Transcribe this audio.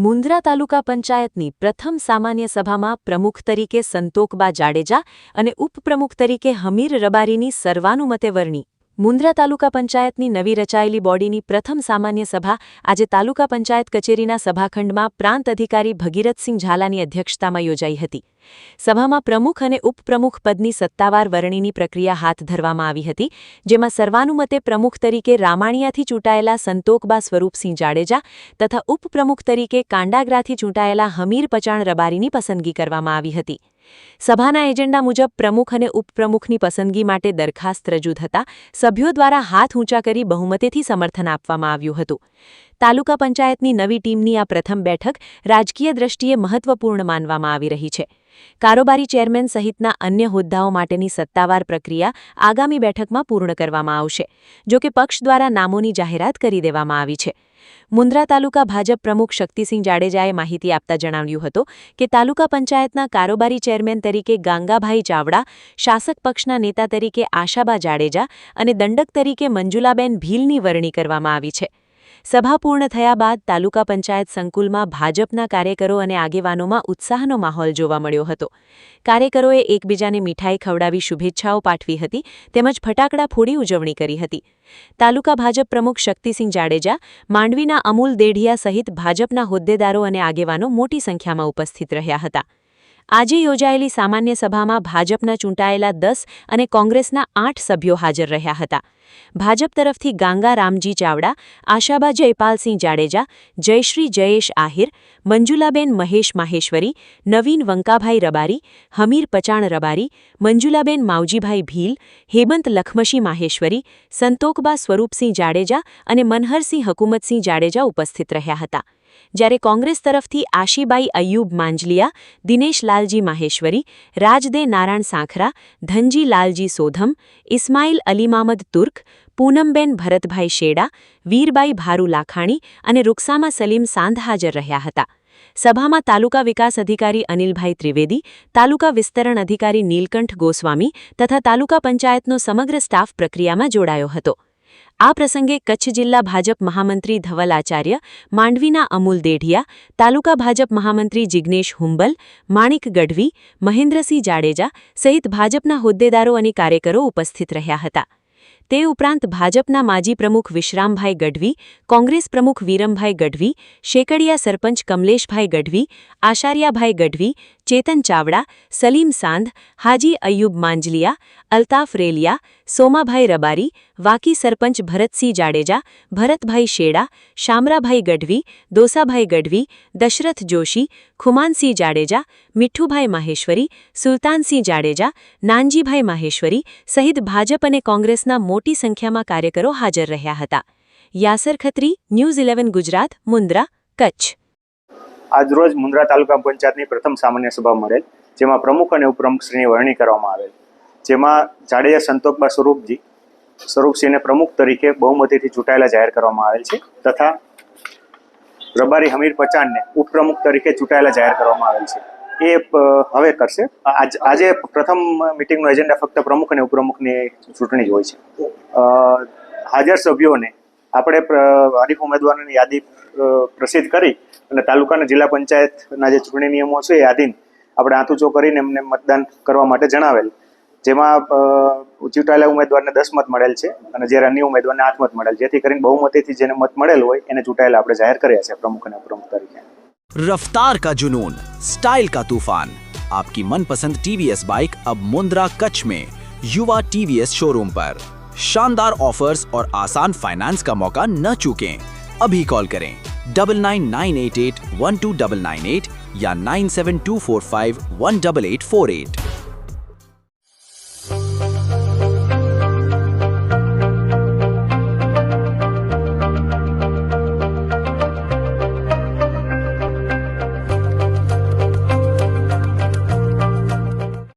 મુન્દ્રા તાલુકા પંચાયતની પ્રથમ સામાન્ય સભામાં પ્રમુખ તરીકે સંતોકબા જાડેજા અને ઉપપ્રમુખ તરીકે હમીર રબારીની સર્વાનુમતે વરણી. મુન્દ્રા તાલુકા પંચાયતની નવી રચાયેલી બોડીની પ્રથમ સામાન્ય સભા આજે તાલુકા પંચાયત કચેરીના સભાખંડમાં પ્રાંત અધિકારી ભગીરથસિંહ ઝાલાની અધ્યક્ષતામાં યોજાઈ હતી. સભામાં પ્રમુખ અને ઉપપ્રમુખ પદની સત્તાવાર વરણીની પ્રક્રિયા હાથ ધરવામાં આવી હતી, જેમાં સર્વાનુમતે પ્રમુખ તરીકે રામાણીયાથી ચૂંટાયેલા સંતોકબા સ્વરૂપસિંહ જાડેજા તથા ઉપપ્રમુખ તરીકે કાંડાગરાથી ચૂંટાયેલા હમીર પચાણ રબારીની પસંદગી કરવામાં આવી હતી. સભાના એજન્ડા મુજબ પ્રમુખ અને ઉપપ્રમુખની પસંદગી માટે દરખાસ્ત રજૂ થતાં સભ્યો દ્વારા હાથ ઊંચા કરી બહુમતીથી સમર્થન આપવામાં આવ્યું હતું. તાલુકા પંચાયતની નવી ટીમની આ પ્રથમ બેઠક રાજકીય દ્રષ્ટિએ મહત્વપૂર્ણ માનવામાં આવી રહી છે. કારોબારી ચેરમેન સહિતના અન્ય હોદ્દાઓ માટેની સત્તાવાર પ્રક્રિયા આગામી બેઠકમાં પૂર્ણ કરવામાં આવશે, જો કે પક્ષ દ્વારા નામોની જાહેરાત કરી દેવામાં આવી છે. મુન્દ્રા તાલુકા ભાજપ પ્રમુખ શક્તિસિંહ જાડેજાએ માહિતી આપતા જણાવ્યું હતું કે તાલુકા પંચાયતના કારોબારી ચેરમેન તરીકે ગાંગાભાઈ ચાવડા, શાસક પક્ષના નેતા તરીકે આશાબા જાડેજા અને દંડક તરીકે મંજુલાબેન ભીલની વરણી કરવામાં આવી છે. સભા પૂર્ણ થયા બાદ તાલુકા પંચાયત સંકુલમાં ભાજપના કાર્યકરો અને આગેવાનોમાં ઉત્સાહનો માહોલ જોવા મળ્યો હતો. કાર્યકરોએ એકબીજાને મીઠાઈ ખવડાવી શુભેચ્છાઓ પાઠવી હતી તેમજ ફટાકડા ફોડી ઉજવણી કરી હતી. તાલુકા ભાજપ પ્રમુખ શક્તિસિંહ જાડેજા, માંડવીના અમૂલ દેઢિયા સહિત ભાજપના હોદ્દેદારો અને આગેવાનો મોટી સંખ્યામાં ઉપસ્થિત રહ્યા હતા. આજે યોજાયેલી સામાન્ય સભામાં ભાજપના ચૂંટાયેલા 10 અને કોંગ્રેસના 8 સભ્યો હાજર રહ્યા હતા. ભાજપ તરફથી ગાંગા રામજી ચાવડા, આશાબા જયપાલસિંહ જાડેજા, જયશ્રી જયેશ આહિર, મંજુલાબેન મહેશ માહેશ્વરી, નવીન વંકાભાઈ રબારી, હમીર પચાણ રબારી, મંજુલાબેન માવજીભાઈ ભીલ, હેમંત લખમશી માહેશ્વરી, સંતોકબા સ્વરૂપસિંહ જાડેજા અને મનહરસિંહ હકુમતસિંહ જાડેજા ઉપસ્થિત રહ્યા હતા. જ્યારે કોંગ્રેસ તરફથી આશીબાઈ અય્યુબ માંજલિયા, દિનેશ લાલજી માહેશ્વરી, રાજદે નારાયણ સાંખરા, ધનજી લાલજી સોધમ, ઇસ્માઇલ અલીમામદ તુર્ક, પૂનમબેન ભરતભાઈ શેડા, વીરબાઈ ભારુ લાખાણી અને રૂકસામા સલીમ સાંધ હાજર રહ્યા હતા. સભામાં તાલુકા વિકાસ અધિકારી અનિલભાઈ ત્રિવેદી, તાલુકા વિસ્તરણ અધિકારી નીલકંઠ ગોસ્વામી તથા તાલુકા પંચાયતનો સમગ્ર સ્ટાફ પ્રક્રિયામાં જોડાયો હતો. આ પ્રસંગે કચ્છ જિલ્લા ભાજપ મહામંત્રી ધવલ આચાર્ય, માંડવીના અમૂલ દેઢિયા, તાલુકા ભાજપ મહામંત્રી જિગ્નેશ હુંબલ, માણિક ગઢવી, મહેન્દ્રસિંહ જાડેજા સહિત ભાજપના હોદ્દેદારો અને કાર્યકરો ઉપસ્થિત રહ્યા હતા. તે ઉપરાંત ભાજપના માજી પ્રમુખ વિશ્રામભાઈ ગઢવી, કોંગ્રેસ પ્રમુખ વીરમભાઈ ગઢવી, શેકડિયા સરપંચ કમલેશભાઈ ગઢવી, આશાર્યાભાઈ ગઢવી, ચેતન ચાવડા, સલીમ સાંધ, હાજી અય્યુબ માંજલિયા, અલ્તાફ રેલિયા, સોમાભાઈ રબારી, વાકી સરપંચ ભરતસિંહ જાડેજા, ભરતભાઈ શેડા, શામરાભાઈ ગઢવી, દોસાભાઈ ગઢવી, દશરથ જોશી, ખુમાનસિંહ જાડેજા, મિઠ્ઠુભાઈ માહેશ્વરી, સુલતાનસિંહ જાડેજા, નાનજીભાઈ માહેશ્વરી સહિત ભાજપ અને કોંગ્રેસના મોટી સંખ્યામાં કાર્યકરો હાજર રહ્યા હતા. યાસર ખત્રી, ન્યૂઝ 11 ગુજરાત, મુન્દ્રા, કચ્છ. આજરોજ મુન્દ્રા તાલુકા પંચાયતની પ્રથમ સામાન્ય સભા મળેલ, જેમાં પ્રમુખ અને ઉપપ્રમુખશ્રીની વરણી કરવામાં આવેલ. જેમાં જાડેજા સંતોકબા સ્વરૂપસિંહને પ્રમુખ તરીકે બહુમતીથી ચૂંટાયેલા જાહેર કરવામાં આવેલ છે તથા રબારી હમીર પચાણને ઉપપ્રમુખ તરીકે ચૂંટાયેલા જાહેર કરવામાં આવેલ છે. એ હવે કરશે. આજે પ્રથમ મિટિંગનો એજન્ડા ફક્ત પ્રમુખ અને ઉપપ્રમુખની ચૂંટણી જ હોય છે. હાજર સભ્યોને આપણે હરીફ ઉમેદવારોની યાદી પ્રસિદ્ધ કરી અને તાલુકાના જિલ્લા પંચાયતના જે ચૂંટણી નિયમો છે એ આધીન આપણે આંતુચો કરીને એમને મતદાન કરવા માટે જણાવેલ, જેમાં ચૂંટાયેલા ઉમેદવારને 10 મત મળેલ છે અને જ્યારે અન્ય ઉમેદવારને 8 મત મળેલ, જેથી કરીને બહુમતીથી જેને મત મળેલ હોય એને ચૂંટાયેલા આપણે જાહેર કર્યા છે પ્રમુખ અને ઉપપ્રમુખ તરીકે. रफ्तार का जुनून, स्टाइल का तूफान, आपकी मनपसंद टीवीएस बाइक अब मुंद्रा कच्छ में युवा टीवीएस शोरूम पर. शानदार ऑफर्स और आसान फाइनेंस का मौका न चूकें. अभी कॉल करें 9998812998 या 9724518848.